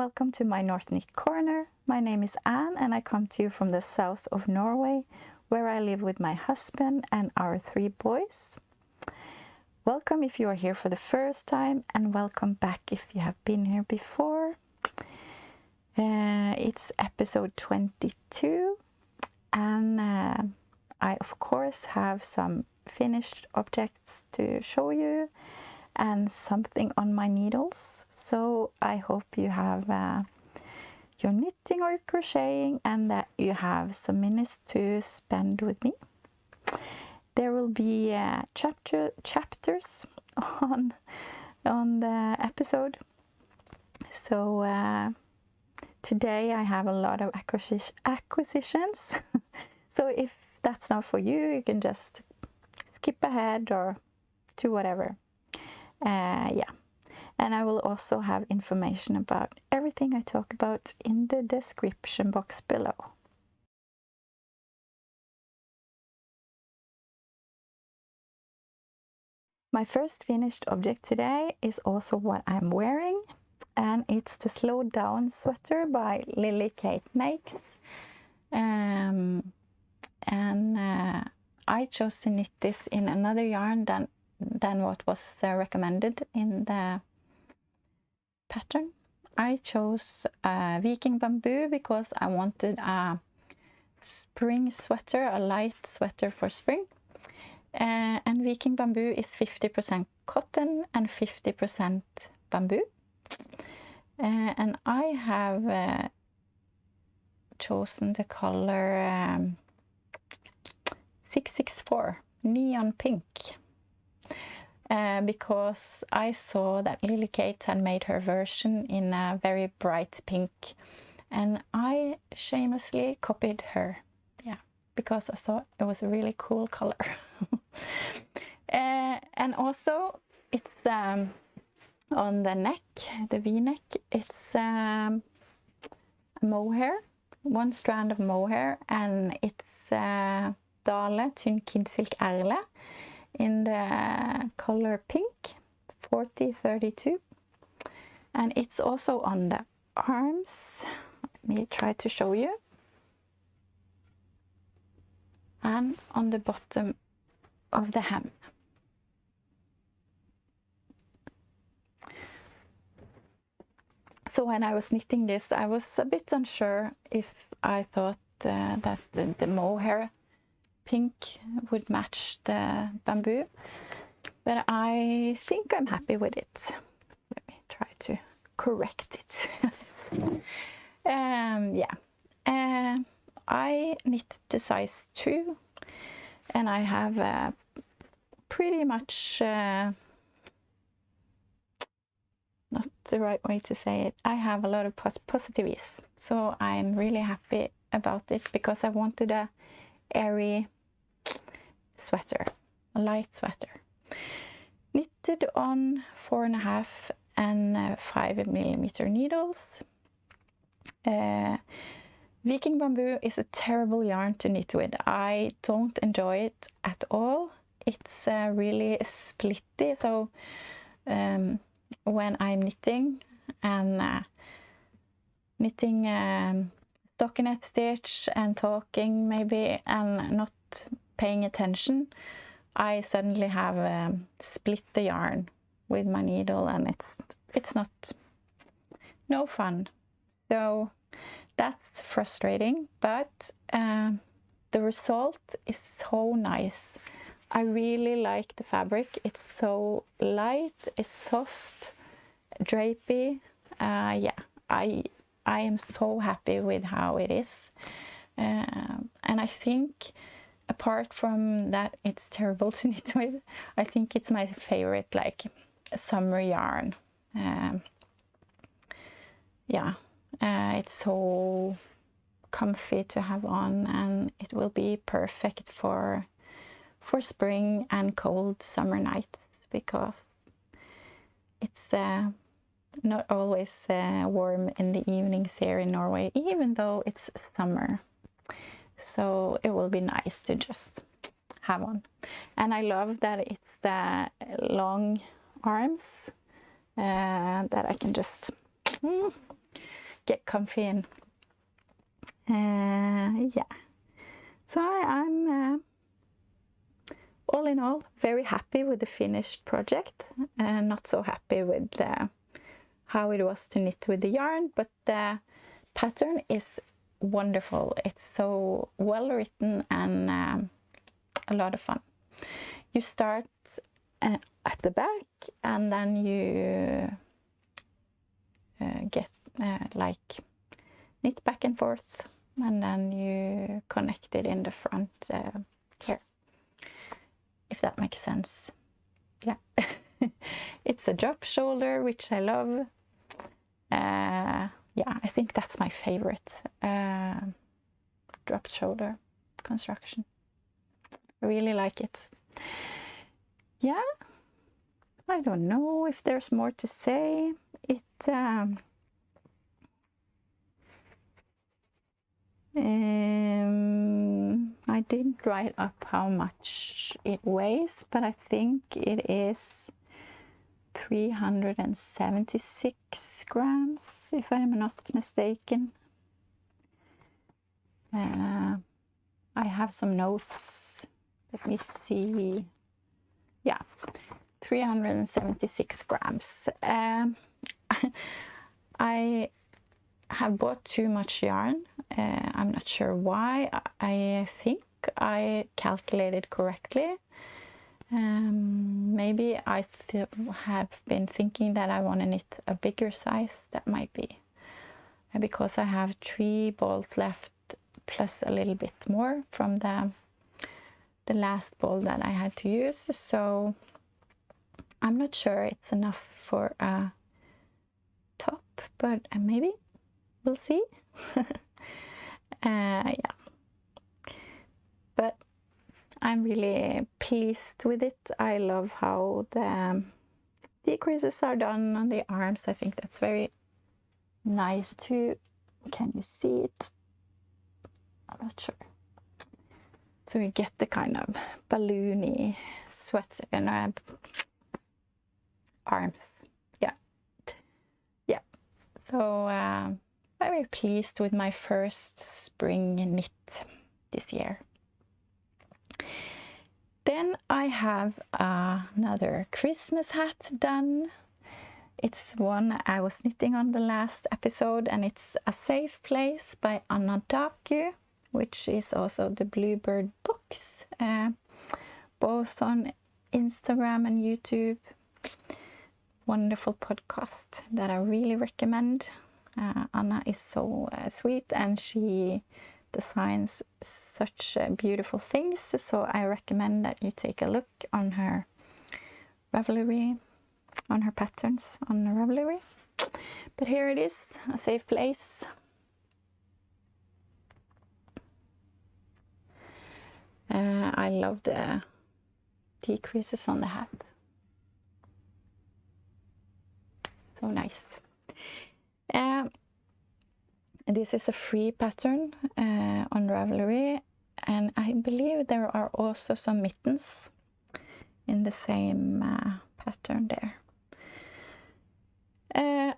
welcome to my North Knit Corner. My name is Anne and I come to you from the south of Norway, where I live with my husband and our 3 boys. Welcome if you are here for the first time, and welcome back if you have been here before. It's episode 22, and I of course have some finished objects to show you and something on my needles. So I hope you have your knitting or crocheting and that you have some minutes to spend with me. There will be chapters on the episode. So today I have a lot of acquisitions. So if that's not for you, you can just skip ahead or do whatever. Yeah, and I will also have information about everything I talk about in the description box below. My first finished object today is also what I'm wearing, and it's the Slow Down sweater by Kaae makes. I chose to knit this in another yarn than what was recommended in the pattern. I chose Viking bamboo because I wanted a spring sweater, a light sweater for spring. And Viking bamboo is 50% cotton and 50% bamboo. And I have chosen the color 664, neon pink. Because I saw that Kaae had made her version in a very bright pink, and I shamelessly copied her, because I thought it was a really cool color. And also it's on the neck, the V-neck, it's mohair, 1 strand of mohair, and it's Dale Tynn Kidsilk Erle in the color pink, 4032, and it's also on the arms. Let me try to show you, and on the bottom of the hem. So when I was knitting this, I was a bit unsure if I thought that the mohair pink would match the bamboo, but I think I'm happy with it. Let me try to correct it. I knit the size 2, and I have pretty much not the right way to say it. I have a lot of positives, so I'm really happy about it because I wanted a airy sweater, a light sweater, knitted on 4.5 and 5mm needles. Viking bamboo is a terrible yarn to knit with. I don't enjoy it at all. It's really splitty, so when I'm knitting and knitting stockinette stitch and talking maybe and not paying attention, I suddenly have split the yarn with my needle, and it's no fun. So that's frustrating, but the result is so nice. I really like the fabric. It's so light, it's soft, drapey. I am so happy with how it is. And I think, apart from that it's terrible to knit with, I think it's my favorite, like, summer yarn. It's so comfy to have on, and it will be perfect for spring and cold summer nights, because it's not always warm in the evenings here in Norway, even though it's summer. So it will be nice to just have on. And I love that it's the long arms that I can just get comfy in. Yeah. So I'm all in all very happy with the finished project, and not so happy with how it was to knit with the yarn, but the pattern is wonderful. It's so well written and a lot of fun. You start at the back, and then you get like knit back and forth, and then you connect it in the front here, if that makes sense. Yeah. It's a drop shoulder, which I love. Yeah, I think that's my favorite drop shoulder construction. I really like it. Yeah, I don't know if there's more to say. I didn't write up how much it weighs, but I think it is 376 grams, if I'm not mistaken. I have some notes. Let me see. Yeah, 376 grams. I have bought too much yarn. I'm not sure why. I think I calculated correctly. Maybe I have been thinking that I want to knit a bigger size. That might be because I have 3 balls left plus a little bit more from the last ball that I had to use. So I'm not sure it's enough for a top, but maybe we'll see. Yeah, but I'm really pleased with it. I love how the decreases are done on the arms. I think that's very nice too. Can you see it? I'm not sure. So we get the kind of balloony sweat and arms. Yeah. Yeah. So I'm very pleased with my first spring knit this year. Then I have another Christmas hat done. It's one I was knitting on the last episode, and it's A Safe Place by Anna Daku, which is also the Bluebird Books, both on Instagram and YouTube. Wonderful podcast that I really recommend. Anna is so sweet, and she designs such beautiful things, so I recommend that you take a look on her Ravelry, on her patterns on Ravelry. But here it is, A Safe Place. I love the decreases on the hat. So nice. This is a free pattern on Ravelry, and I believe there are also some mittens in the same pattern there.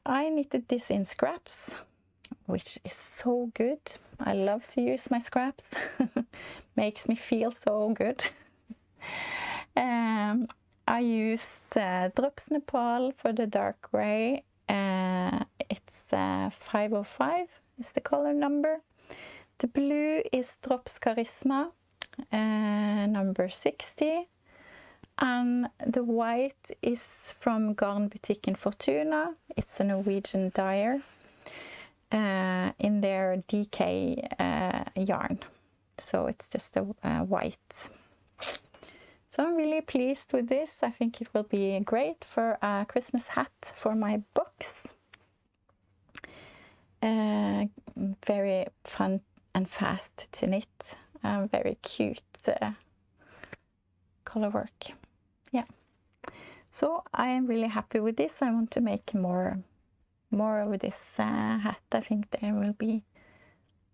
I knitted this in scraps, which is so good. I love to use my scraps. Makes me feel so good. I used Drops Nepal for the dark gray. It's 505 is the color number. The blue is Drops Charisma, number 60. And the white is from Garn Boutique in Fortuna. It's a Norwegian dyer in their DK yarn. So it's just a white. So I'm really pleased with this. I think it will be great for a Christmas hat for my box. Very fun and fast to knit. Very cute color work. Yeah. So I am really happy with this. I want to make more of this hat. I think there will be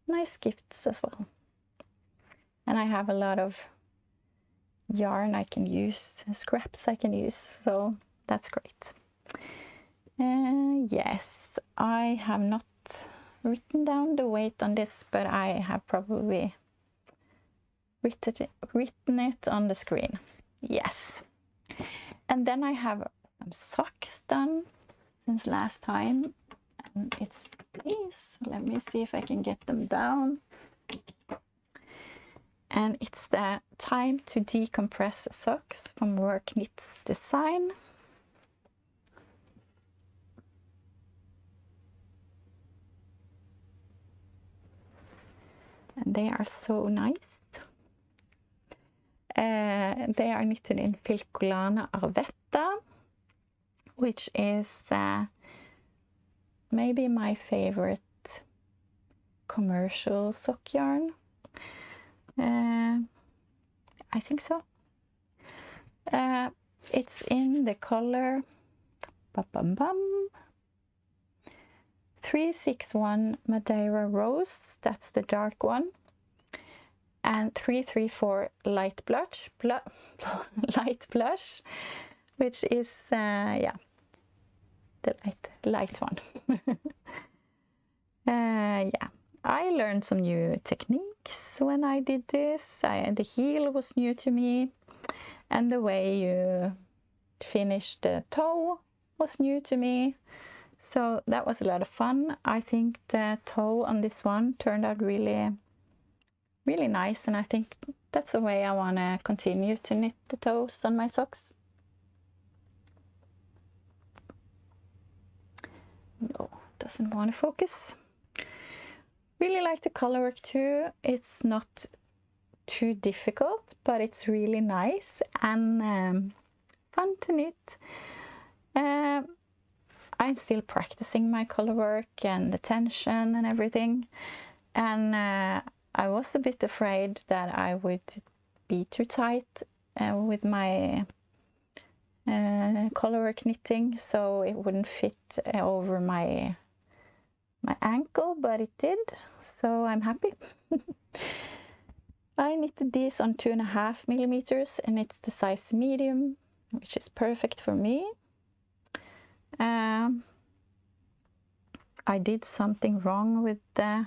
nice gifts as well. And I have a lot of yarn I can use, scraps I can use, so that's great. Yes, I have not written down the weight on this, but I have probably written it on the screen. Yes. And then I have some socks done since last time. And it's these. Let me see if I can get them down. And it's the Time to Decompress socks from Work Knits Design. And they are so nice. They are knitted in Filcolana Arvetta, which is maybe my favorite commercial sock yarn. I think so. It's in the color 361 Madeira Rose, that's the dark one, and 334 Light Blush, Light Blush, which is yeah, the light one. Yeah, I learned some new techniques when I did this. The heel was new to me, and the way you finish the toe was new to me. So that was a lot of fun. I think the toe on this one turned out really, really nice, and I think that's the way I want to continue to knit the toes on my socks. No, doesn't want to focus. Really like the color work too. It's not too difficult, but it's really nice and fun to knit. I'm still practicing my color work and the tension and everything, and I was a bit afraid that I would be too tight with my color work knitting, so it wouldn't fit over my ankle, but it did, so I'm happy. I knitted these on 2.5 millimeters, and it's the size medium, which is perfect for me. I did something wrong with the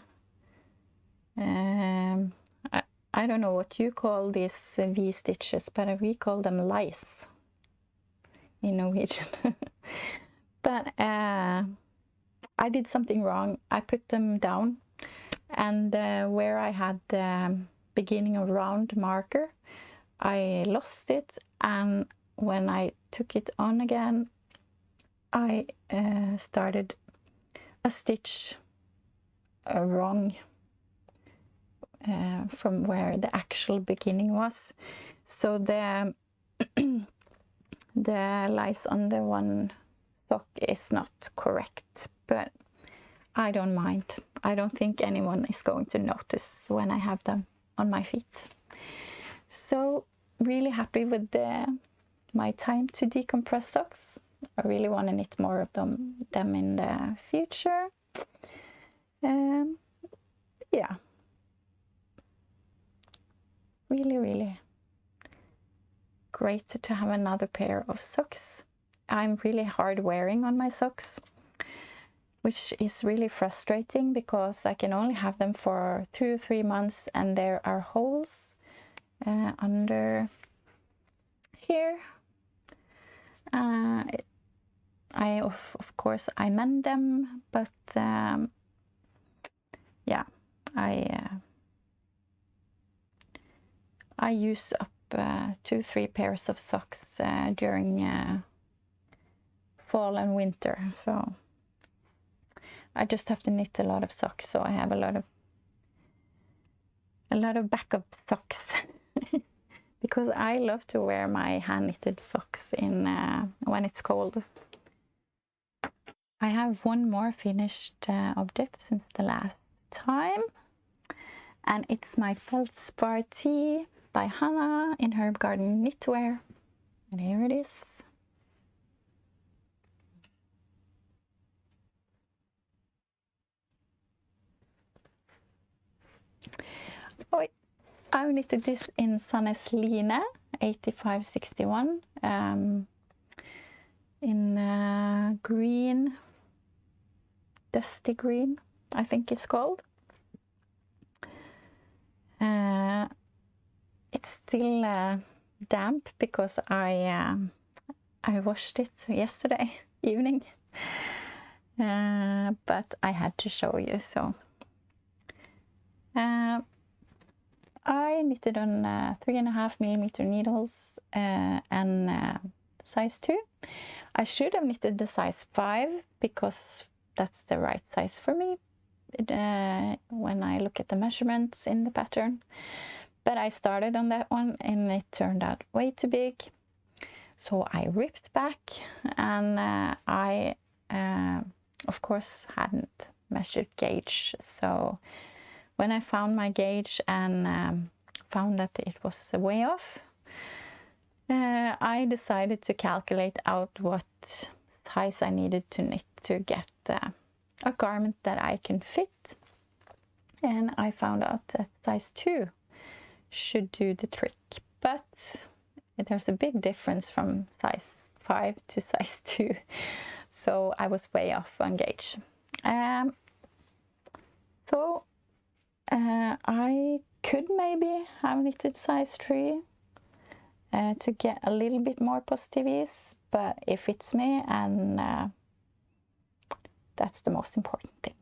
I don't know what you call these V-stitches, but we call them lice in Norwegian. But I did something wrong. I put them down, and where I had the beginning of round marker, I lost it, and when I took it on again, I started a stitch wrong from where the actual beginning was. So the the lice on the one sock is not correct, but I don't mind. I don't think anyone is going to notice when I have them on my feet. So really happy with my Time to Decompress socks. I really want to knit more of them in the future. Yeah, really great to have another pair of socks. I'm really hard wearing on my socks, which is really frustrating because I can only have them for 2 or 3 months, and there are holes under here. I of course I mend them, but yeah, I use up 2 or 3 pairs of socks during fall and winter, so I just have to knit a lot of socks, so I have a lot of backup socks. Because I love to wear my hand knitted socks in when it's cold. I have one more finished object since the last time, and it's my Feldspar tee by Hannah in Herb Garden Knitwear, and here it is. Oh, I've knitted this in Sandnes Line 8561 in green, dusty green. I think it's called. It's still damp because I washed it yesterday evening, but I had to show you. So I knitted on 3.5mm needles and size 2. I should have knitted the size 5 because that's the right size for me when I look at the measurements in the pattern. But I started on that one and it turned out way too big. So I ripped back, and I of course hadn't measured gauge. So when I found my gauge and found that it was way off, I decided to calculate out what size I needed to knit to get a garment that I can fit. And I found out that size 2 should do the trick, but there's a big difference from size 5 to size 2, so I was way off on gauge. So I could maybe have knitted size 3 to get a little bit more positive ease, but it fits me, and that's the most important thing.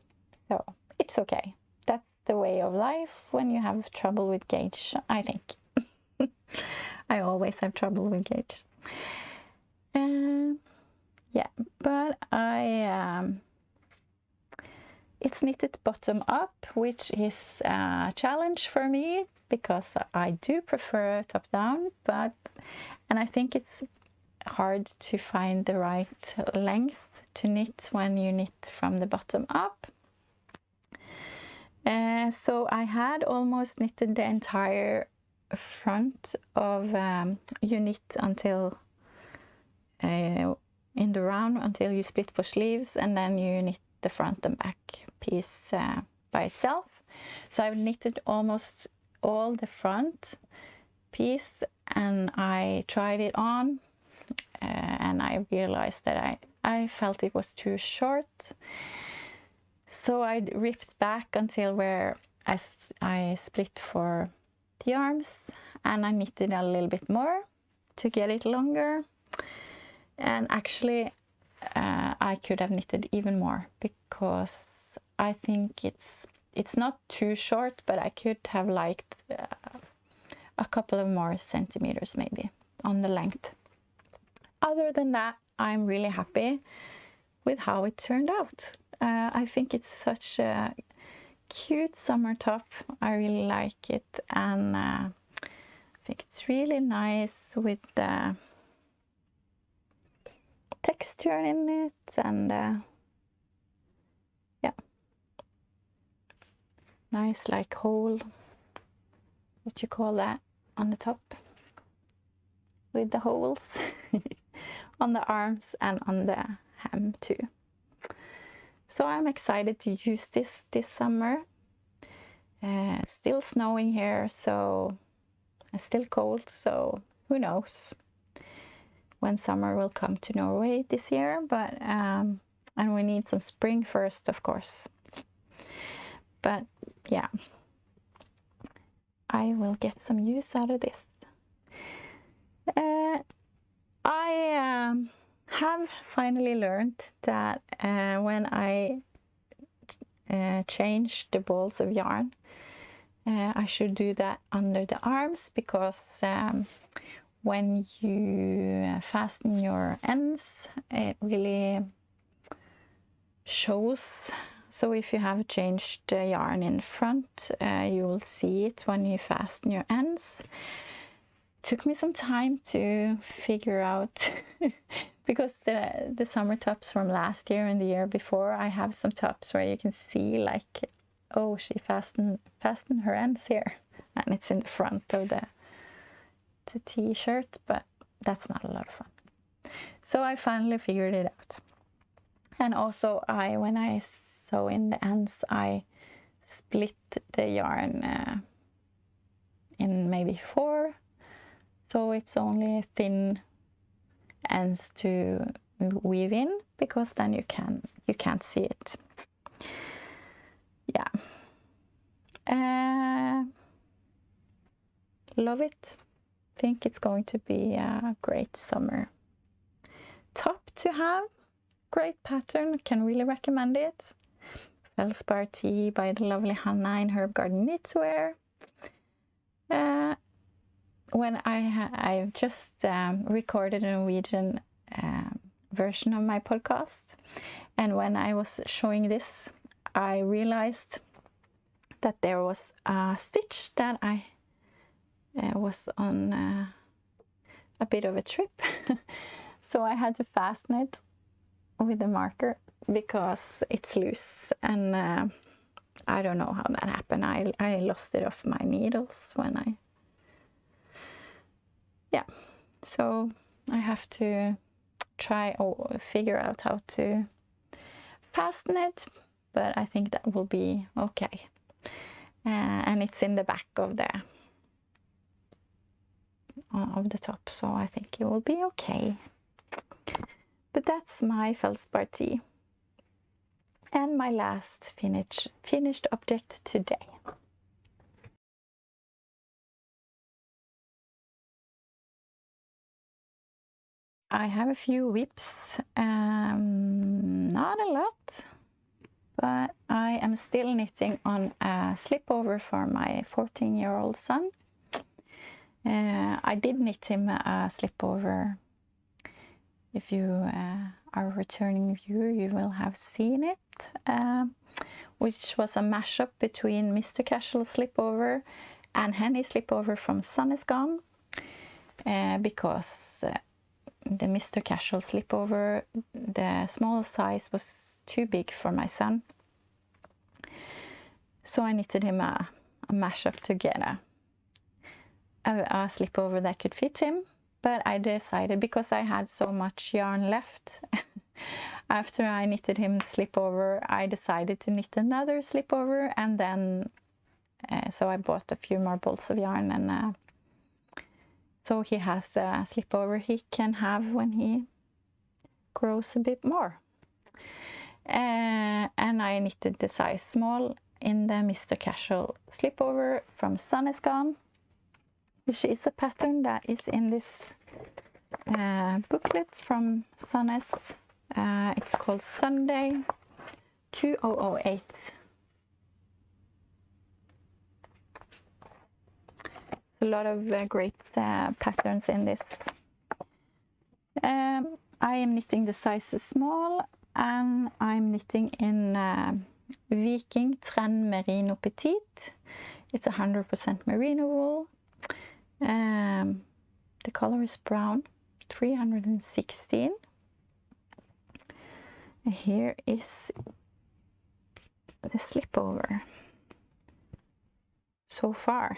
So it's okay. That's the way of life when you have trouble with gauge, I think. I always have trouble with gauge. Yeah, but it's knitted bottom up, which is a challenge for me because I do prefer top down, and I think it's hard to find the right length to knit when you knit from the bottom up. So I had almost knitted the entire front of you knit until in the round until you split for sleeves, and then you knit the front and back piece by itself. So I've knitted almost all the front piece, and I tried it on and I realized that I felt it was too short. So I ripped back until where I split for the arms, and I knitted a little bit more to get it longer. And actually I could have knitted even more because I think it's not too short, but I could have liked a couple of more centimeters maybe on the length. Other than that, I'm really happy with how it turned out. I think it's such a cute summer top. I really like it, and I think it's really nice with the texture in it, and yeah, nice like hole, what you call that, on the top with the holes on the arms and on the hem too. So I'm excited to use this summer. Still snowing here, so it's still cold, so who knows when summer will come to Norway this year, but and we need some spring first, of course. But yeah, I will get some use out of this. I have finally learned that when I change the balls of yarn, I should do that under the arms, because when you fasten your ends, it really shows. So if you have changed the yarn in front, you will see it when you fasten your ends. Took me some time to figure out because the summer tops from last year and the year before, I have some tops where you can see like, oh, she fastened her ends here, and it's in the front of the t-shirt, but that's not a lot of fun. So I finally figured it out. And also when I sew in the ends, I split the yarn in maybe 4. So it's only thin ends to weave in, because then you can't see it. yeah, love it. Think it's going to be a great summer top to have. Great pattern, can really recommend it. Feldspar Tea by the lovely Hannah in Herb Garden Knitwear. When I've just recorded a Norwegian version of my podcast, and when I was showing this, I realized that there was a stitch that I was on a bit of a trip, so I had to fasten it with a marker because it's loose, and I don't know how that happened. I lost it off my needles when I, yeah, so I have to try or figure out how to fasten it, but I think that will be okay. And it's in the back of the top, so I think it will be okay. But that's my Feldspar Tea and my last finished object today. I have a few whips, not a lot, but I am still knitting on a slipover for my 14-year-old son. I did knit him a slipover. If you are a returning viewer, you will have seen it, which was a mashup between Mr. Casual slipover and Henny slipover from Sun Is Gone, because the Mr. Casual slipover, the small size was too big for my son. So I knitted him a mashup together, a slipover that could fit him. But I decided, because I had so much yarn left after I knitted him the slipover, I decided to knit another slipover, and then so I bought a few more bolts of yarn, and so he has a slipover he can have when he grows a bit more. And I knitted the size small in the Mr. Casual slipover from Sun Is Gone, which is a pattern that is in this booklet from Sunnes. It's called Sunday 2008. A lot of great patterns in this. I am knitting the size small, and I'm knitting in Viking Trend Merino Petite. It's 100% merino wool. The color is brown, 316. And here is the slipover so far.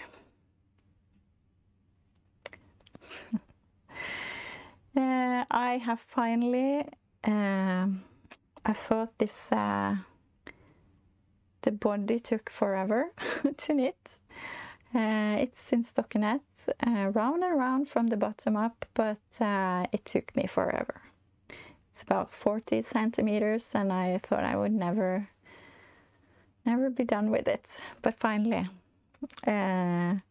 I have finally, I thought this, the body took forever to knit. It's in stockinette, round and round from the bottom up, but it took me forever. It's about 40 centimeters, and I thought I would never be done with it. But finally, I'm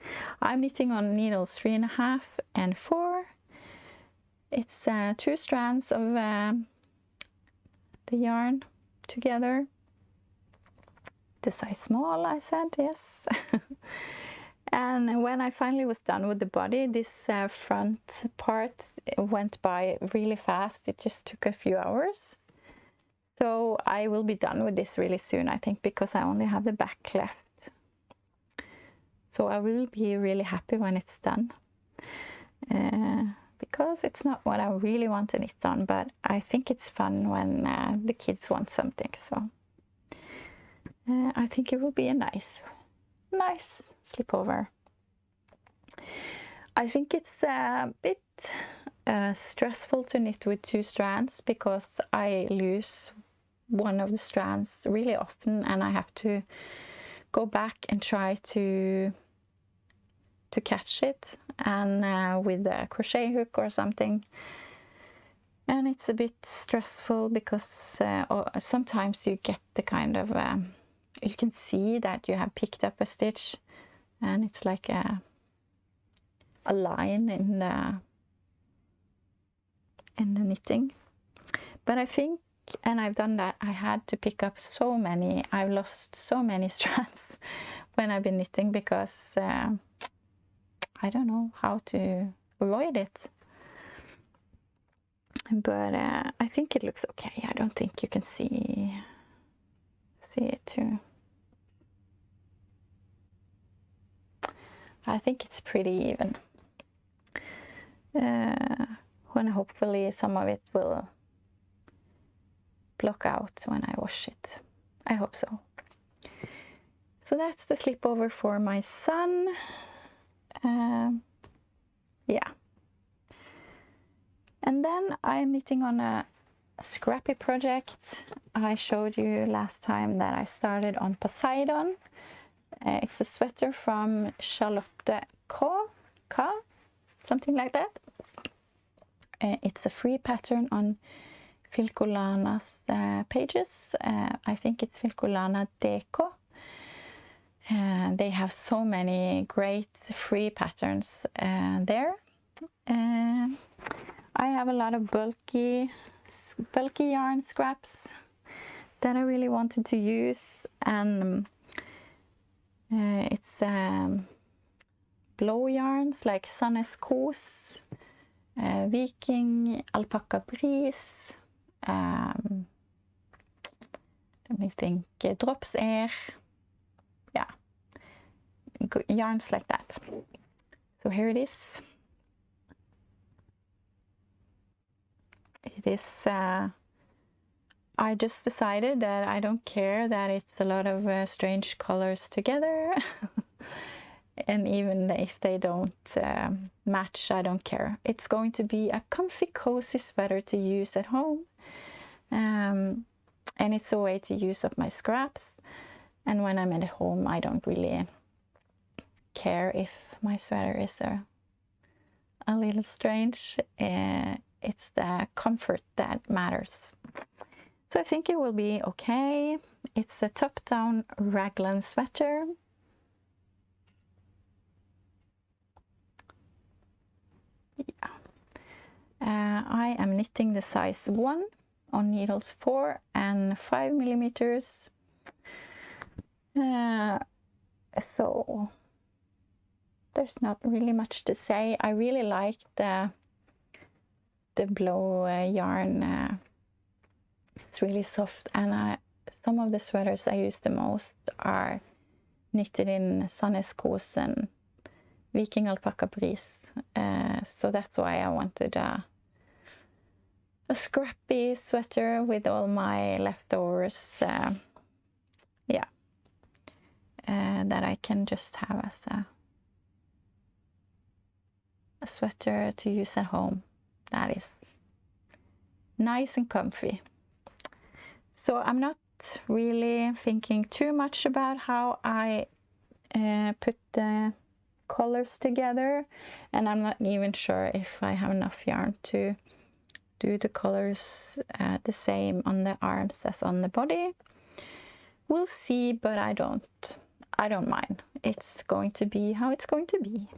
knitting on needles 3.5 and 4. It's 2 strands of the yarn together. The size small, I said, yes. And when I finally was done with the body, this front part went by really fast. It just took a few hours. So I will be done with this really soon, I think, because I only have the back left. So I will be really happy when it's done. Because it's not what I really want to knit on, but I think it's fun when the kids want something. So I think it will be a nice slipover. I think it's a bit stressful to knit with 2 strands, because I lose one of the strands really often, and I have to go back and try to catch it, and with a crochet hook or something. And it's a bit stressful because sometimes you get the kind of you can see that you have picked up a stitch, and it's like a line in the knitting. But I think, and I've done that, I had to pick up so many, I've lost so many strands when I've been knitting, because I don't know how to avoid it. But I think it looks okay. I don't think you can see it too. I think it's pretty even. When hopefully some of it will block out when I wash it. I hope so. So that's the slipover for my son. Yeah. And then I'm knitting on a scrappy project. I showed you last time that I started on Poseidon. It's a sweater from Charlotte Kaae, something like that. It's a free pattern on Filcolana's pages. I think it's Filcolana Deco. They have so many great free patterns there. I have a lot of bulky yarn scraps that I really wanted to use, and it's blow yarns like Sandnes Kos, Viking, Alpaca Breeze, let me think, Drops Air, yeah, yarns like that. So here it is. It is, I just decided that I don't care that it's a lot of strange colors together. And even if they don't match, I don't care. It's going to be a comfy, cozy sweater to use at home. And it's a way to use up my scraps. And when I'm at home, I don't really care if my sweater is a little strange. It's the comfort that matters. So I think it will be okay. It's a top-down raglan sweater. Yeah. I am knitting the size 1 on needles 4 and 5 millimeters. So there's not really much to say. I really like the blow yarn. It's really soft, and some of the sweaters I use the most are knitted in Sandnes Kos and Viking Alpaca Breeze. So that's why I wanted a scrappy sweater with all my leftovers. Yeah, that I can just have as a sweater to use at home. That is nice and comfy. So I'm not really thinking too much about how I put the colors together, and I'm not even sure if I have enough yarn to do the colors the same on the arms as on the body. We'll see, but I don't mind. It's going to be how it's going to be.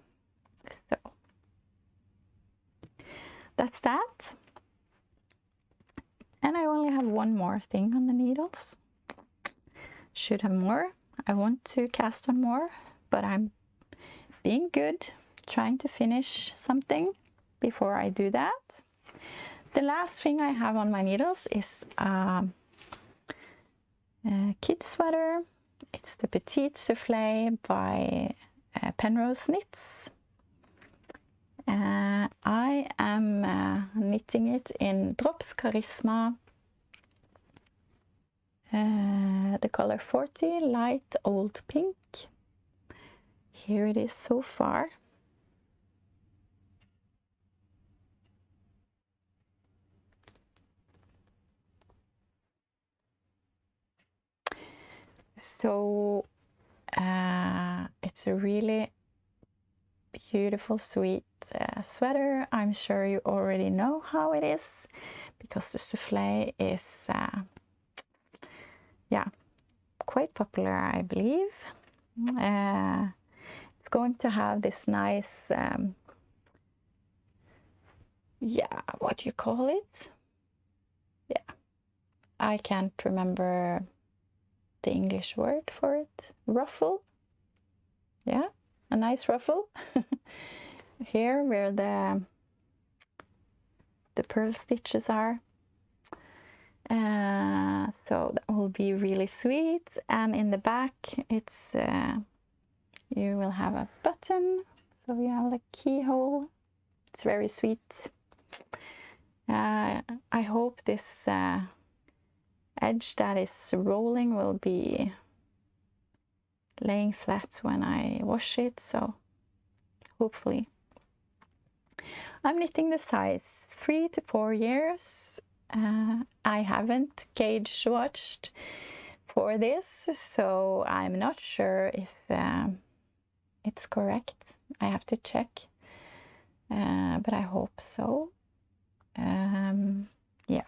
So that's that. And I only have one more thing on the needles. Should have more. I want to cast on more, but I'm being good, trying to finish something before I do that. The last thing I have on my needles is a kid sweater. It's the Petite Soufflé by Penrose Knits. I am knitting it in Drops Charisma, the color 40, light old pink. Here it is so far. So it's a really beautiful, sweet sweater. I'm sure you already know how it is, because the soufflé is yeah, quite popular, I believe. It's going to have this nice, yeah, what do you call it? Yeah, I can't remember the English word for it. Ruffle. Yeah, a nice ruffle. Here where the pearl stitches are. So that will be really sweet. And in the back, it's you will have a button, so you have a keyhole. It's very sweet. I hope this edge that is rolling will be laying flat when I wash it, so hopefully. I'm knitting the size 3 to 4 years. I haven't gauge watched for this, so I'm not sure if it's correct. I have to check, but I hope so. Yeah,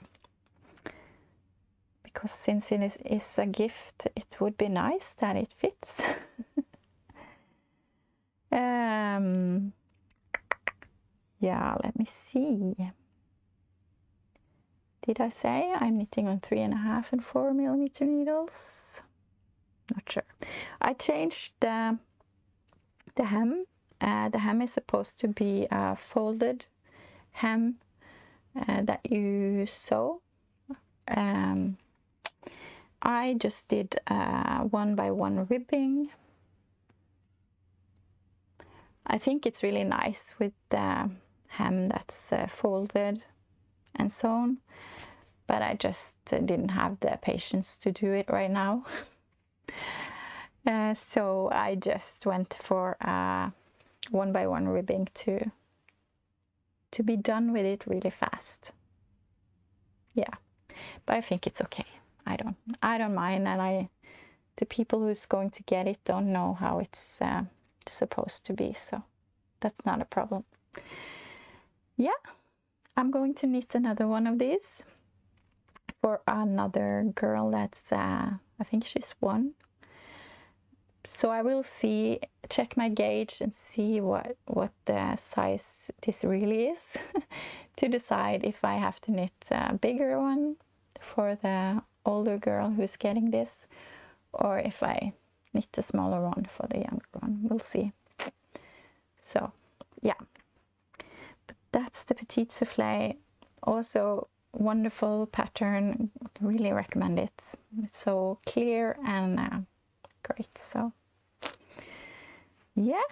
because since it is a gift, it would be nice that it fits. Yeah, let me see. Did I say I'm knitting on 3.5 and 4 millimeter needles? Not sure. I changed the hem. The hem is supposed to be a folded hem that you sew. I just did 1x1 ribbing. I think it's really nice with the hem that's folded and sewn, but I just didn't have the patience to do it right now. So I just went for 1x1 ribbing to be done with it really fast. Yeah, but I think it's okay. I don't mind, and the people who's going to get it don't know how it's supposed to be, so that's not a problem. Yeah, I'm going to knit another one of these for another girl that's I think she's 1. So I will check my gauge and see what the size this really is to decide if I have to knit a bigger one for the older girl who's getting this, or if I knit a smaller one for the younger one. We'll see. So yeah, but that's the Petite Soufflé. Also wonderful pattern, really recommend it. It's so clear and great. So yeah.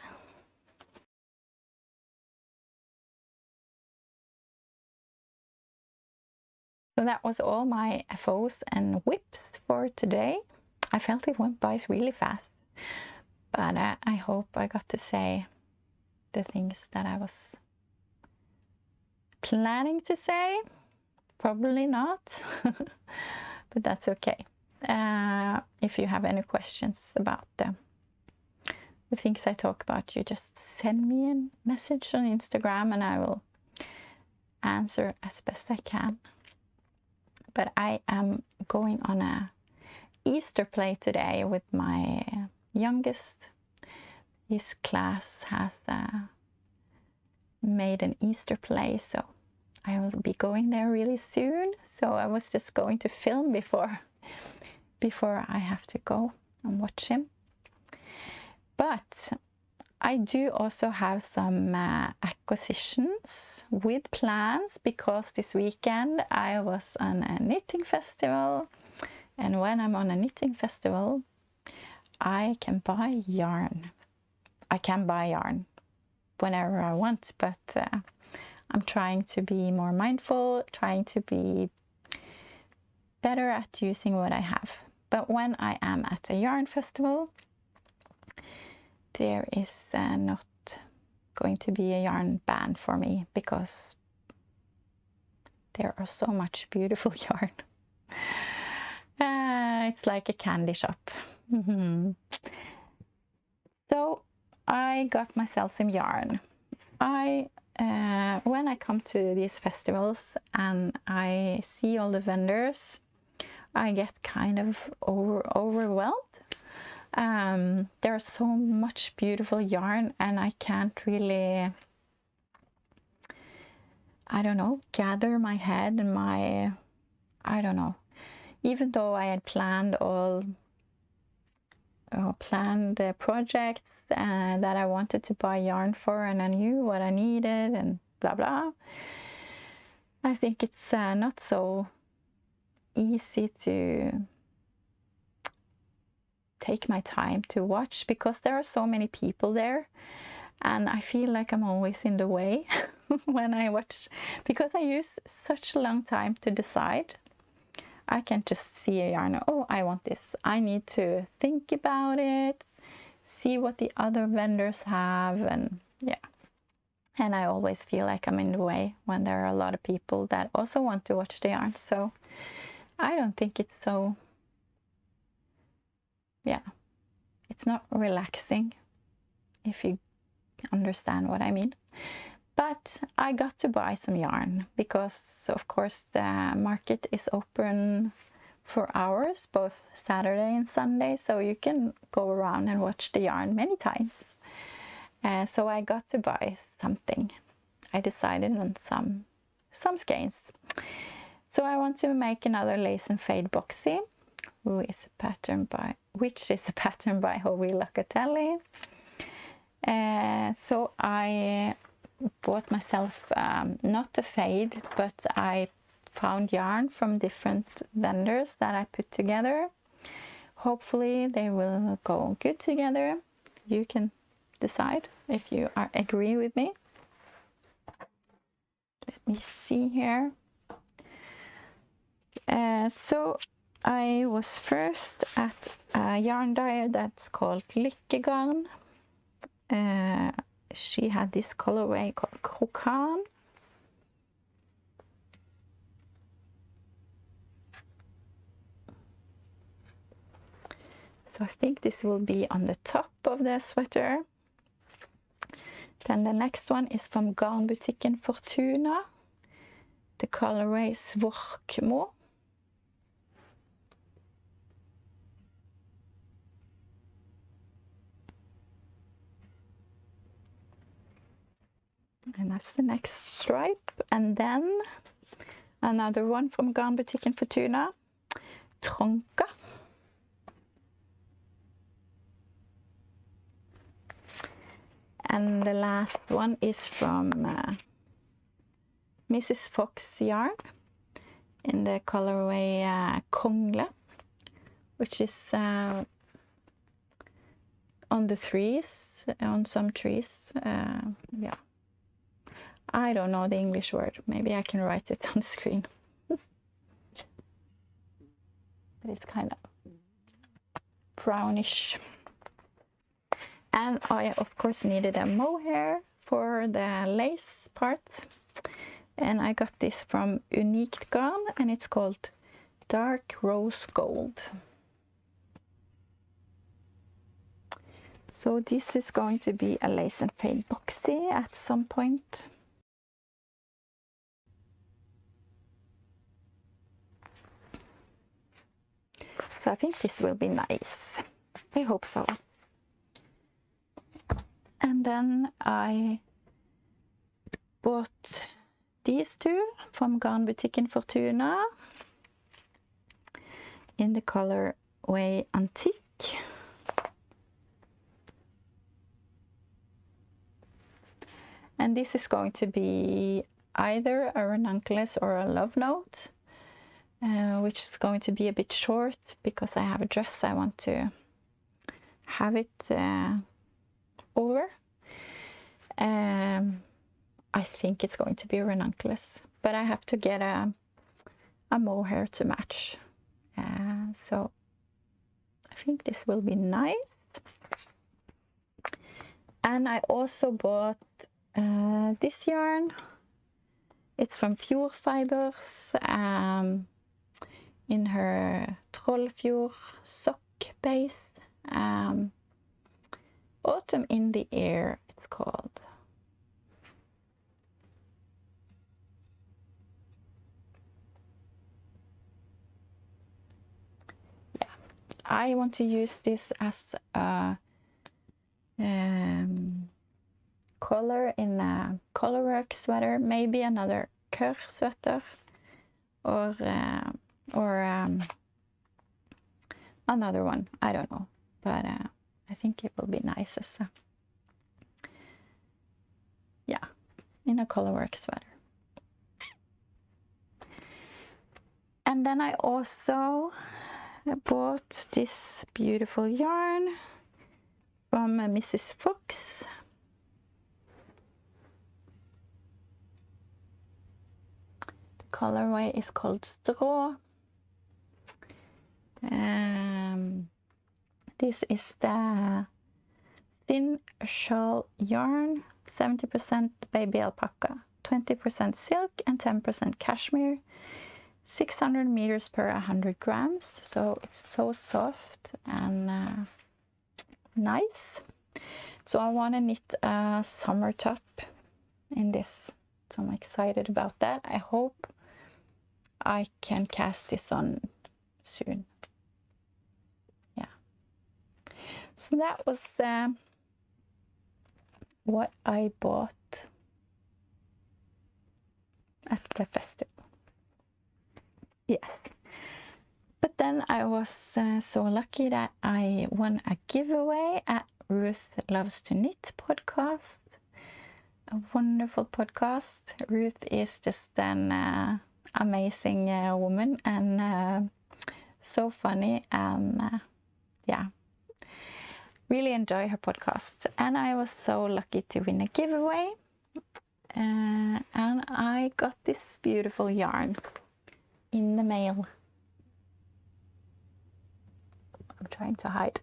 So that was all my FOs and whips for today. I felt it went by really fast, but I hope I got to say the things that I was planning to say. Probably not, but that's okay. If you have any questions about the things I talk about, you just send me a message on Instagram and I will answer as best I can. But I am going on a Easter play today with my youngest. His class has made an Easter play, so I will be going there really soon. So I was just going to film before I have to go and watch him. But I do also have some acquisitions with plans, because this weekend I was on a knitting festival, and when I'm on a knitting festival I can buy yarn. I can buy yarn whenever I want, but I'm trying to be more mindful, trying to be better at using what I have. But when I am at a yarn festival, there is not going to be a yarn ban for me, because there are so much beautiful yarn. It's like a candy shop. So I got myself some yarn. When I come to these festivals and I see all the vendors, I get kind of overwhelmed. There's so much beautiful yarn, and I can't really, I don't know, gather my head and my, I don't know. Even though I had planned projects that I wanted to buy yarn for, and I knew what I needed and blah blah, I think it's not so easy to take my time to watch, because there are so many people there, and I feel like I'm always in the way when I watch, because I use such a long time to decide. I can't just see a yarn, oh, I want this. I need to think about it, see what the other vendors have, and yeah. And I always feel like I'm in the way when there are a lot of people that also want to watch the yarn. So I don't think it's so, yeah, it's not relaxing, if you understand what I mean. But I got to buy some yarn because, of course, the market is open for hours, both Saturday and Sunday, so you can go around and watch the yarn many times. So I got to buy something. I decided on some skeins. So I want to make another lace and fade boxy, which is a pattern by Hovi Locatelli. So I bought myself not a fade, but I found yarn from different vendors that I put together. Hopefully they will go good together. You can decide if you agree with me. Let me see here. So I was first at a yarn dyer that's called Lykkegarn. She had this colorway called Krokan. So I think this will be on the top of the sweater. Then the next one is from Garnbutikken Fortuna. The colorway Svorkmo. And that's the next stripe. And then another one from Garnbutikken Fortuna, Tronka. And the last one is from Mrs. Fox yarn in the colorway Kongle, which is on the trees, on some trees. Yeah. I don't know the English word. Maybe I can write it on the screen. But it's kind of brownish. And I, of course, needed a mohair for the lace part. And I got this from Unique Garn, and it's called Dark Rose Gold. So this is going to be a lace and fade boxy at some point. So I think this will be nice. I hope so. And then I bought these two from Garnbutikken Fortuna in the colorway Antique. And this is going to be either a ranunculus or a love note, which is going to be a bit short because I have a dress I want to have it over. I think it's going to be a ranunculus, but I have to get a mohair to match. So I think this will be nice. And I also bought this yarn. It's from Fjord Fibers in her Trollfjord sock base. Autumn in the Air, it's called. I want to use this as a color in a colorwork sweater, maybe another Kaae sweater, or another one, I don't know, but I think it will be nice as a, yeah, in a colorwork sweater. And then I also bought this beautiful yarn from Mrs. Fox. The colorway is called Straw. This is the thin shawl yarn, 70% baby alpaca, 20% silk and 10% cashmere, 600 meters per 100 grams. So it's so soft and nice. So I want to knit a summer top in this. So I'm excited about that. I hope I can cast this on soon. Yeah. So that was what I bought at the festival. Yes. But then I was so lucky that I won a giveaway at Ruth Loves to Knit podcast. A wonderful podcast. Ruth is just an amazing woman and so funny, and yeah, really enjoy her podcast. And I was so lucky to win a giveaway, and I got this beautiful yarn in the mail. I'm trying to hide.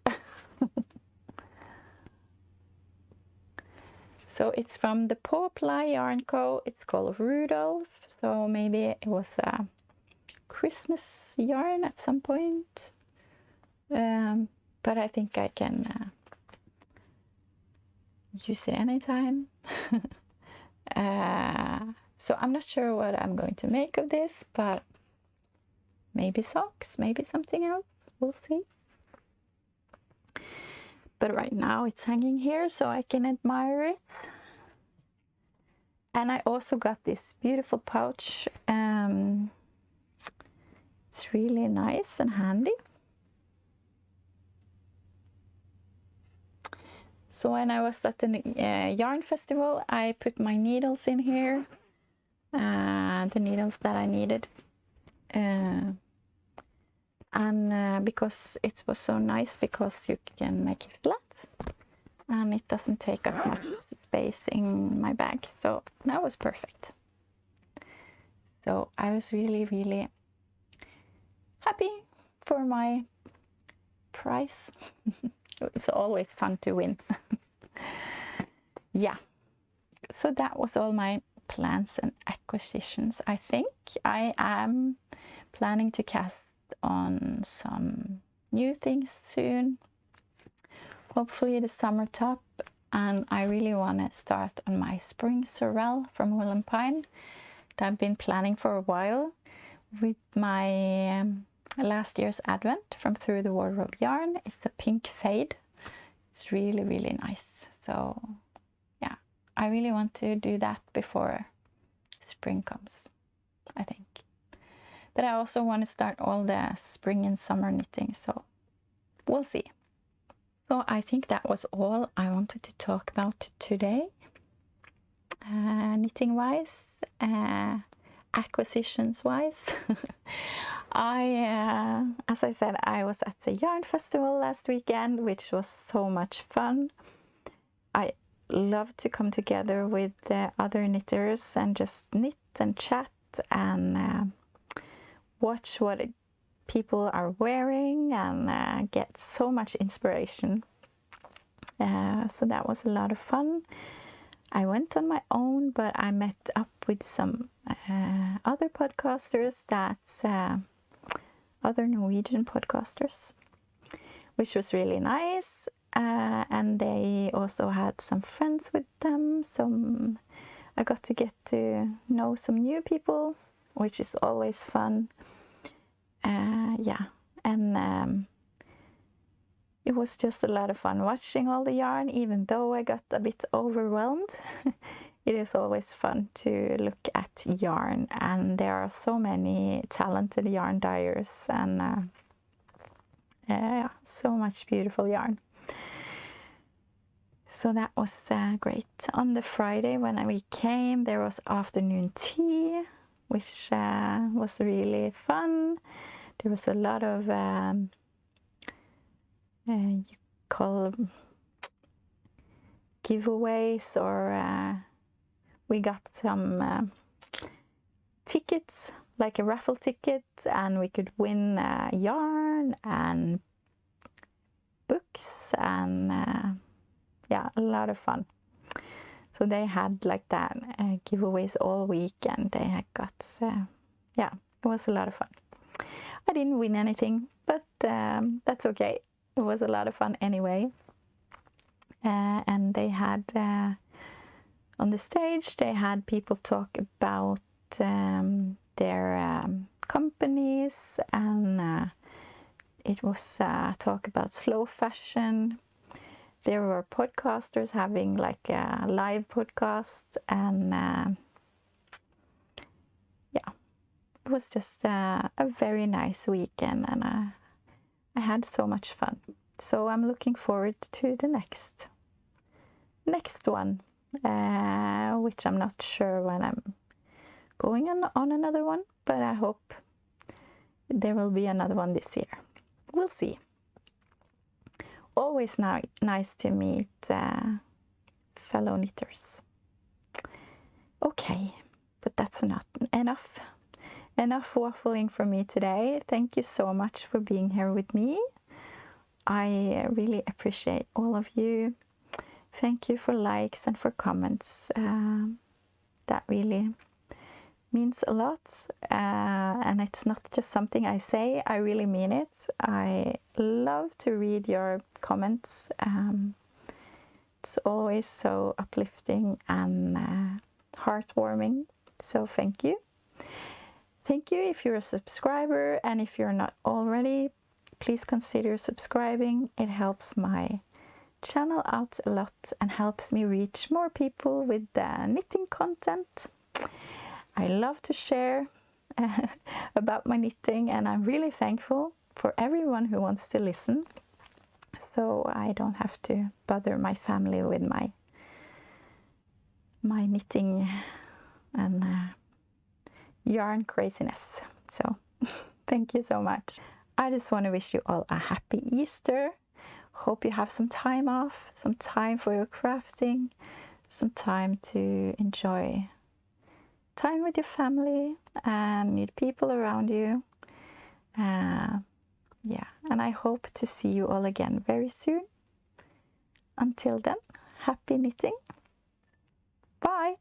So it's from the Pawply Yarn Co. It's called Rudolph. So maybe it was a Christmas yarn at some point. But I think I can use it anytime. So I'm not sure what I'm going to make of this, but maybe socks, maybe something else. We'll see. But right now it's hanging here so I can admire it. And I also got this beautiful pouch. It's really nice and handy. So when I was at the yarn festival, I put my needles in here. The needles that I needed. And because it was so nice, because you can make it flat and it doesn't take up much space in my bag, so that was perfect. So I was really happy for my prize. It's always fun to win. Yeah, so that was all my plans and acquisitions. I think I am planning to cast on some new things soon, hopefully the summer top, and I really want to start on my spring sorrel from Wool and Pine that I've been planning for a while with my last year's advent from Through the Wardrobe yarn. It's a pink fade. It's really nice. So yeah, I really want to do that before spring comes, I think. But I also want to start all the spring and summer knitting, so we'll see. So I think that was all I wanted to talk about today. Knitting wise, acquisitions wise. As I said, I was at the yarn festival last weekend, which was so much fun. I love to come together with the other knitters and just knit and chat and watch what people are wearing and get so much inspiration. So that was a lot of fun. I went on my own, but I met up with some other podcasters, that's other Norwegian podcasters, which was really nice. And they also had some friends with them, so I got to get to know some new people, which is always fun. Yeah, and it was just a lot of fun watching all the yarn, even though I got a bit overwhelmed. It is always fun to look at yarn, and there are so many talented yarn dyers, and so much beautiful yarn. So that was great. On the Friday when we came, there was afternoon tea, which was really fun. There was a lot of you call them giveaways, or we got some tickets, like a raffle ticket, and we could win yarn and books, and yeah, a lot of fun. So they had like that giveaways all week, and they had got yeah, it was a lot of fun. I didn't win anything, but that's okay. It was a lot of fun anyway. And they had on the stage, they had people talk about their companies, and it was talk about slow fashion. There were podcasters having like a live podcast, and yeah, it was just a very nice weekend, and I had so much fun. So I'm looking forward to the next one, which I'm not sure when I'm going on another one, but I hope there will be another one this year. We'll see. Always nice to meet fellow knitters. Okay, but that's enough waffling from me today. Thank you so much for being here with me. I really appreciate all of you. Thank you for likes and for comments. That really means a lot, and it's not just something I say, I really mean it. I love to read your comments. It's always so uplifting and heartwarming, so thank you. Thank you if you're a subscriber, and if you're not already, please consider subscribing. It helps my channel out a lot and helps me reach more people with knitting content. I love to share about my knitting, and I'm really thankful for everyone who wants to listen, so I don't have to bother my family with my knitting and yarn craziness. So thank you so much. I just want to wish you all a happy Easter. Hope you have some time off, some time for your crafting, some time to enjoy time with your family and your people around you. Yeah, and I hope to see you all again very soon. Until then, happy knitting. Bye.